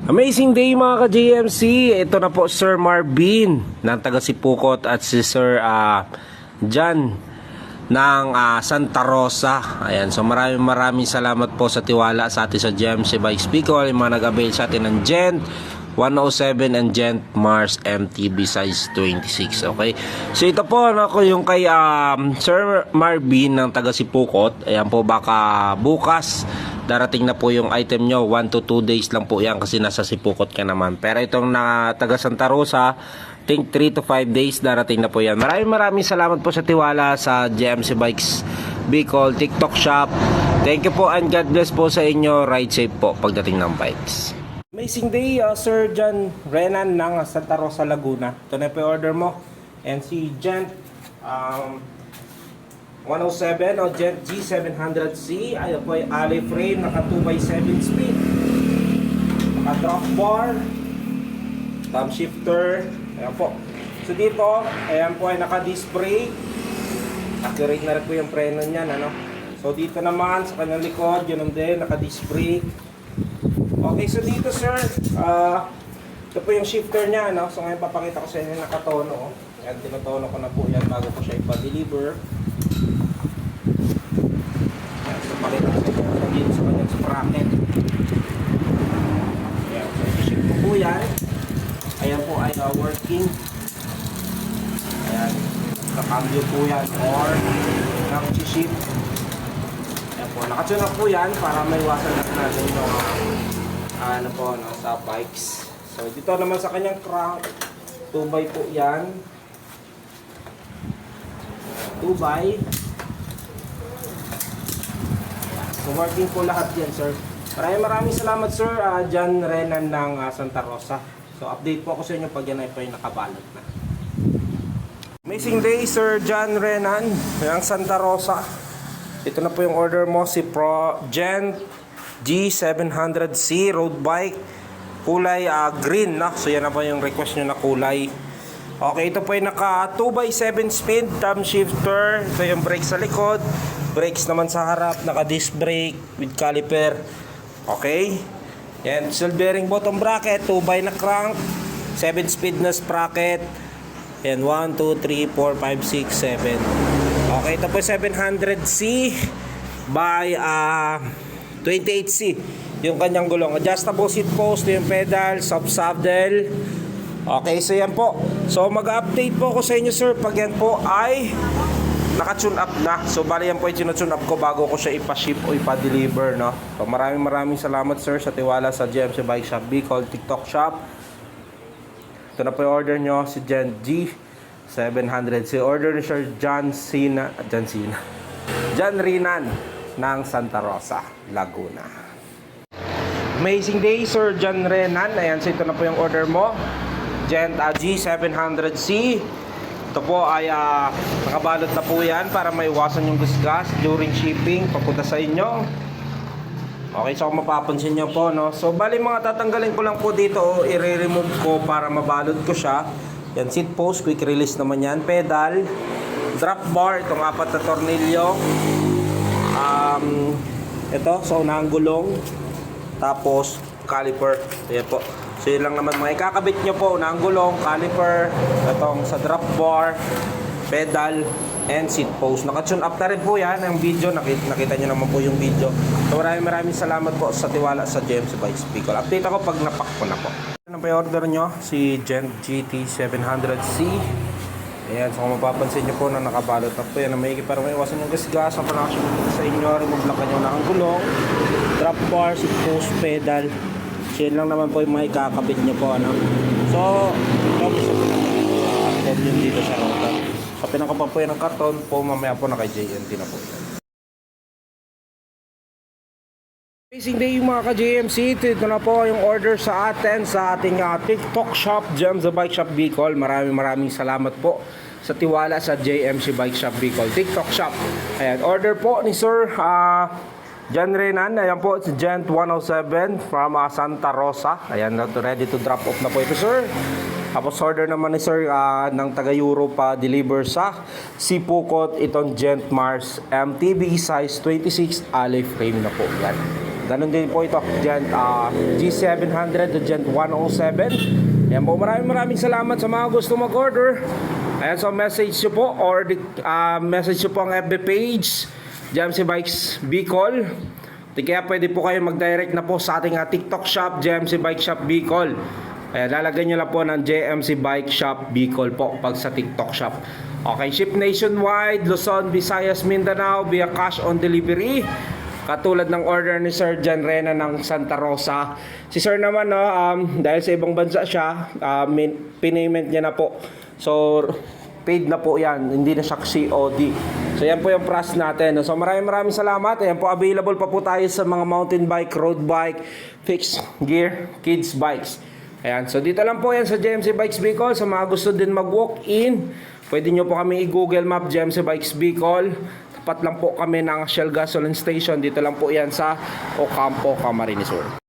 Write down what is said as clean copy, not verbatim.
Amazing day mga ka-JMC. Ito na po Sir Marvin ng taga Sipukot at si Sir John ng Santa Rosa. Ayan, so maraming salamat po sa tiwala sa atin sa JMC Bikes Bicol, yung mga nag-avail sa atin ng Gent 107 and Gent Mars MTB size 26. Okay, so ito po ako yung kay Sir Marvin ng taga Sipukot. Ayan po, baka bukas darating na po yung item nyo. 1 to 2 days lang po yan kasi nasa Sipukot ka naman. Pero itong na taga Santa Rosa, think 3 to 5 days darating na po yan. Maraming salamat po sa tiwala sa JMC Bikes Bicol TikTok shop. Thank you po and God bless po sa inyo. Ride safe po pagdating ng bikes. Amazing day, Sir John Renan ng Santa Rosa, Laguna. Ito na po yung order mo. And si Gent 107 o Gent G700C. Ayun po yung alley frame, naka 2x7 speed, naka drop bar, thumb shifter. Ayan po. So dito, ayan po ay naka disc brake. Accurate na rin po yung preno niyan, ano? So dito naman sa kanyang likod, yun din, naka disc brake. Okay, so dito sir, ito po yung shifter niya, no? So ngayon papakita ko sa inyo nakatono. Ayan, tinotono ko na po yan bago ko siya ipa-deliver. Ayan, so pakita ko sa inyo dito sa kanyang sprocket. Ayan, so shift ko po yan. Ayan po ay working. Ayan, nakambyo po yan or nang-shift. Ayan po, nakatune up po yan para maiwasan natin yung ano po, no, sa bikes. So dito naman sa kanyang crank, 2x po yan, 2x. So working po lahat yan sir. Maraming salamat sir, John Renan ng Santa Rosa. So update po ako sa inyo pag yan ay nakabalot na. Amazing day Sir John Renan ng Santa Rosa. Ito na po yung order mo, si Gent G700C road bike, kulay green, no? So yan na po yung request nyo na kulay. Okay, ito po ay naka 2x7 speed, thumb shifter. Ito yung brake sa likod, brakes naman sa harap, naka disc brake with caliper. Okay, yan, seal bearing bottom bracket, 2x na crank, 7 speed na sprocket. Yan, 1, 2, 3, 4, 5, 6, 7. Okay, ito po 700C by 28C yung kanyang gulong. Adjustable seat post, yung pedal, soft saddle. Okay, so yan po. So mag-update po ako sa inyo sir pag yan po ay naka-tune up na. So bali yan po yung tune up ko bago ko siya ipa-ship o ipa-deliver, no? So maraming salamat sir sa tiwala sa JMC Bike Shop Bicol TikTok shop. Ito na po yung order nyo, si Gent G700. Si order ni Sir John Renan ng Santa Rosa, Laguna. Amazing day Sir John Renan. Ayan, so ito na po yung order mo, Gent G700C. Ito po ay nakabalot na po yan para maiwasan yung gasgas during shipping papunta sa inyo. Okay, so kung mapapansin nyo po, no? So bali mga tatanggalin ko lang po dito o i-remove ko para mabalot ko siya. Yan, seat post, quick release naman yan. Pedal, drop bar, itong 4 na tornilyo. Ito, so unahang gulong. Tapos caliper. Ayan po. So yun lang naman mga ikakabit nyo po. Unahang gulong, caliper, itong sa drop bar, pedal, and seat post. Naka-tune up na rin po yan ang video. Nakita nyo naman po yung video. So maraming salamat po sa tiwala sa JMC Bikes Bicol. Update ako pag napak ko na po. Ano pa yung order nyo? Si Gent GT700C. Ayan, so kung mapapansin nyo po na nakabalot na po yan na may para maiwasan yung gasgas. Ang panakasyon sa inyo, remove lang kanyo na ang gulong, drop bar, seat post, pedal. So yun lang naman po yung mga ikakabit nyo po, ano? So ito yun dito sa router. So pinakapa po yan ng karton po, mamaya po na kay JNT na po yan. Amazing day mga ka-JMC. Ito na po yung order sa atin sa ating TikTok shop, JMC Bike Shop Bicol. Maraming salamat po sa tiwala sa JMC Bike Shop Bicol TikTok shop. Ayan, order po ni Sir John Renan. Ayan po, si Gent 107 from Santa Rosa. Ayan, ready to drop off na po ito sir. Tapos order naman ni Sir ng taga-Europa deliver sa Sipukot, itong Gent Mars MTB size 26 alley frame na po yan. Ganun din po ito, Gent G700 to Gent 107. Ayan po, maraming salamat sa mga gusto mag-order. Ayan, so message nyo po or message nyo po ang FB page JMC Bikes Bicol. Di kaya pwede po kayo mag-direct na po sa ating TikTok shop, JMC Bike Shop Bicol. Ayan, lalagay nyo lang po ng JMC Bike Shop Bicol po pag sa TikTok shop. Okay, ship nationwide, Luzon, Visayas, Mindanao via cash on delivery. Katulad ng order ni Sir John Rena ng Santa Rosa. Si Sir naman, no, dahil sa ibang bansa siya, pinayment niya na po. So, paid na po yan. Hindi na siya COD. So, yan po yung price natin. So, maraming salamat. Ayan po, available pa po tayo sa mga mountain bike, road bike, fixed gear, kids bikes. Ayan. So, dito lang po yan sa JMC Bikes Bicol. Sa mga gusto din mag-walk-in, pwede nyo po kami i-Google Map JMC Bikes Bicol. Tapat lang po kami ng Shell Gasoline Station. Dito lang po yan sa Ocampo, Camarines Sur.